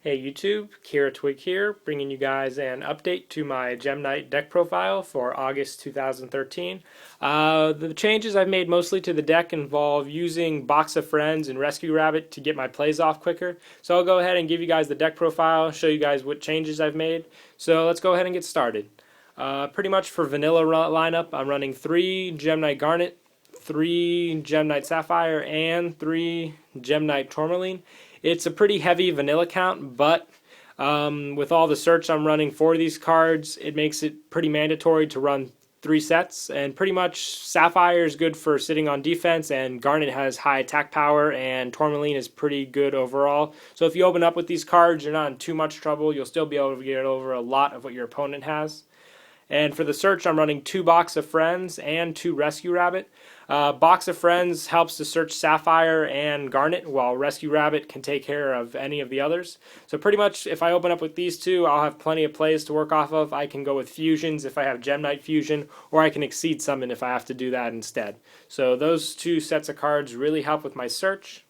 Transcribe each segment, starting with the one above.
Hey YouTube, Kira Twig here, bringing you guys an update to my Gem Knight deck profile for August 2013. The changes I've made mostly to the deck involve using Box of Friends and Rescue Rabbit to get my plays off quicker. So I'll go ahead and give you guys the deck profile, show you guys what changes I've made. So let's go ahead and get started. Pretty much for vanilla lineup, I'm running 3 Gem Knight Garnet, 3 Gem Knight Sapphire, and 3 Gem Knight Tourmaline. It's a pretty heavy vanilla count, but with all the search I'm running for these cards, it makes it pretty mandatory to run 3 sets. And pretty much Sapphire is good for sitting on defense, and Garnet has high attack power, and Tourmaline is pretty good overall. So if you open up with these cards, you're not in too much trouble. You'll still be able to get over a lot of what your opponent has. And for the search, I'm running 2 Box of Friends and 2 Rescue Rabbit. Box of Friends helps to search Sapphire and Garnet, while Rescue Rabbit can take care of any of the others. So pretty much, if I open up with these two, I'll have plenty of plays to work off of. I can go with fusions if I have Gem Knight Fusion, or I can Exceed Summon if I have to do that instead. So those 2 sets of cards really help with my search.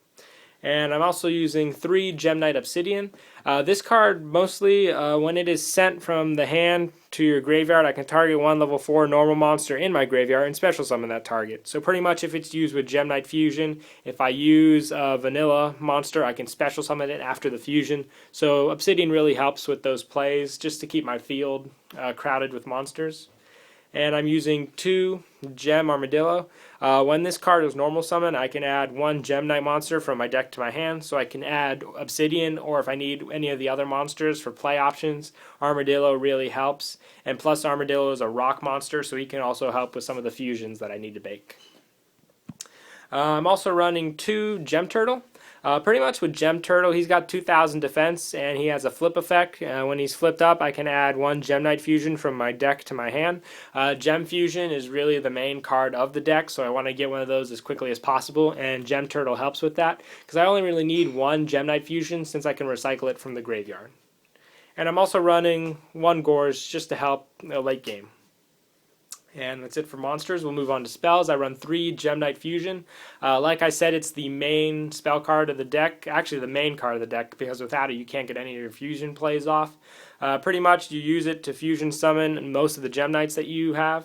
And I'm also using 3 Gem Knight Obsidian. This card, mostly when it is sent from the hand to your graveyard, I can target 1 level 4 normal monster in my graveyard and special summon that target. So pretty much if it's used with Gem Knight Fusion, if I use a vanilla monster, I can special summon it after the fusion. So Obsidian really helps with those plays, just to keep my field crowded with monsters. And I'm using 2 Gem Armadillo. When this card is normal summon, I can add 1 Gem Knight monster from my deck to my hand, so I can add Obsidian, or if I need any of the other monsters for play options, Armadillo really helps. And plus Armadillo is a rock monster, so he can also help with some of the fusions that I need to bake. I'm also running 2 Gem Turtle. Pretty much with Gem Turtle, he's got 2000 defense, and he has a flip effect. When he's flipped up, I can add 1 Gem Knight Fusion from my deck to my hand. Gem Fusion is really the main card of the deck, so I want to get one of those as quickly as possible, and Gem Turtle helps with that, because I only really need 1 Gem Knight Fusion since I can recycle it from the graveyard. And I'm also running 1 Gorz just to help late game. And that's it for monsters. We'll move on to spells. I run 3 Gem Knight Fusion. Like I said, it's the main spell card of the deck. Actually, the main card of the deck, because without it, you can't get any of your fusion plays off. Pretty much, you use it to fusion summon most of the Gem Knights that you have.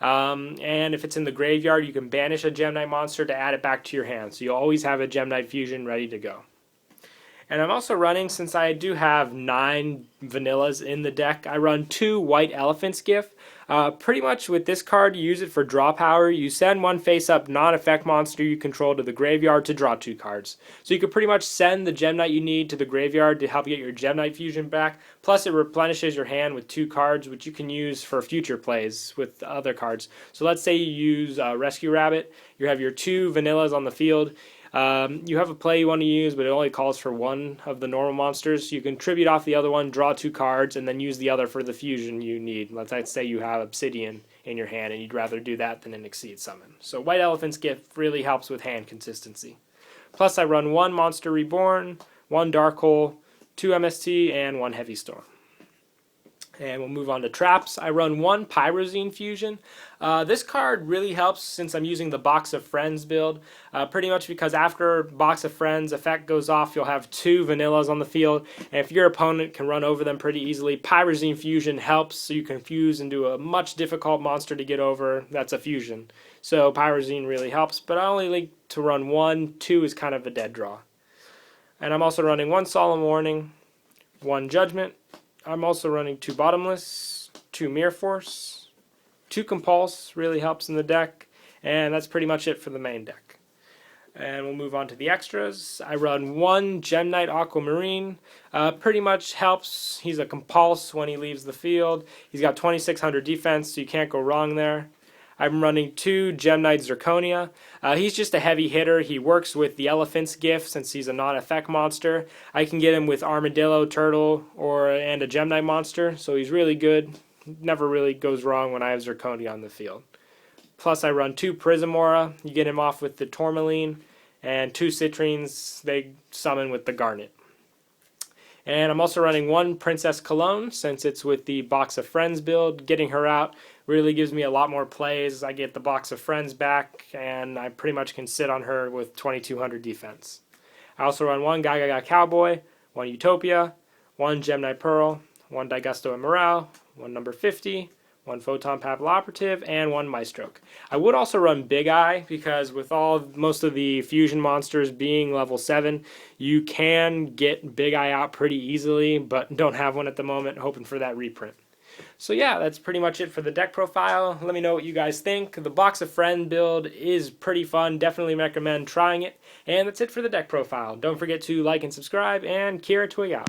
And if it's in the graveyard, you can banish a Gem Knight monster to add it back to your hand. So you'll always have a Gem Knight Fusion ready to go. And I'm also running, since I do have 9 vanillas in the deck, I run 2 White Elephants Gift. Pretty much with this card, you use it for draw power. You send 1 face-up non-effect monster you control to the graveyard to draw 2 cards. So you could pretty much send the Gem Knight you need to the graveyard to help you get your Gem Knight Fusion back. Plus it replenishes your hand with 2 cards, which you can use for future plays with other cards. So let's say you use Rescue Rabbit. You have your 2 vanillas on the field. You have a play you want to use, but it only calls for 1 of the normal monsters. You can tribute off the other one, draw 2 cards, and then use the other for the fusion you need. Let's say you have Obsidian in your hand, and you'd rather do that than an Exceed Summon. So White Elephant's Gift really helps with hand consistency. Plus I run 1 Monster Reborn, 1 Dark Hole, 2 MST, and 1 Heavy Storm. And we'll move on to traps. I run 1 Pyrozine Fusion. This card really helps since I'm using the Box of Friends build. Pretty much because after Box of Friends effect goes off, you'll have 2 vanillas on the field. And if your opponent can run over them pretty easily, Pyrozine Fusion helps so you can fuse into a much difficult monster to get over that's a fusion. So Pyrozine really helps, but I only like to run 1. 2 is kind of a dead draw. And I'm also running 1 Solemn Warning, 1 Judgment. I'm also running 2 Bottomless, 2 Mirror Force, 2 Compulse, really helps in the deck, and that's pretty much it for the main deck. And we'll move on to the extras. I run 1 Gem Knight Aquamarine. Pretty much helps. He's a Compulse when he leaves the field. He's got 2600 defense, so you can't go wrong there. I'm running 2 Gem Knight Zirconia. He's just a heavy hitter. He works with the Elephant's Gift since he's a non-effect monster. I can get him with Armadillo, Turtle, and a Gem Knight monster, so he's really good. Never really goes wrong when I have Zirconia on the field. Plus I run 2 Prismora. You get him off with the Tourmaline, and 2 Citrines. They summon with the Garnet. And I'm also running 1 Princess Cologne since it's with the Box of Friends build. Getting her out really gives me a lot more plays. I get the Box of Friends back, and I pretty much can sit on her with 2200 defense. I also run 1 Gaga Cowboy, 1 Utopia, one Gem Knight Pearl, one Daigusto Emerald, one number 50, one Photon Papilloperative, and one Maestroke. I would also run Big Eye because with most of the fusion monsters being level 7, you can get Big Eye out pretty easily, but don't have one at the moment, hoping for that reprint. So yeah, that's pretty much it for the deck profile. Let me know what you guys think. The Box of Friend build is pretty fun. Definitely recommend trying it. And that's it for the deck profile. Don't forget to like and subscribe, and Kira Twig out.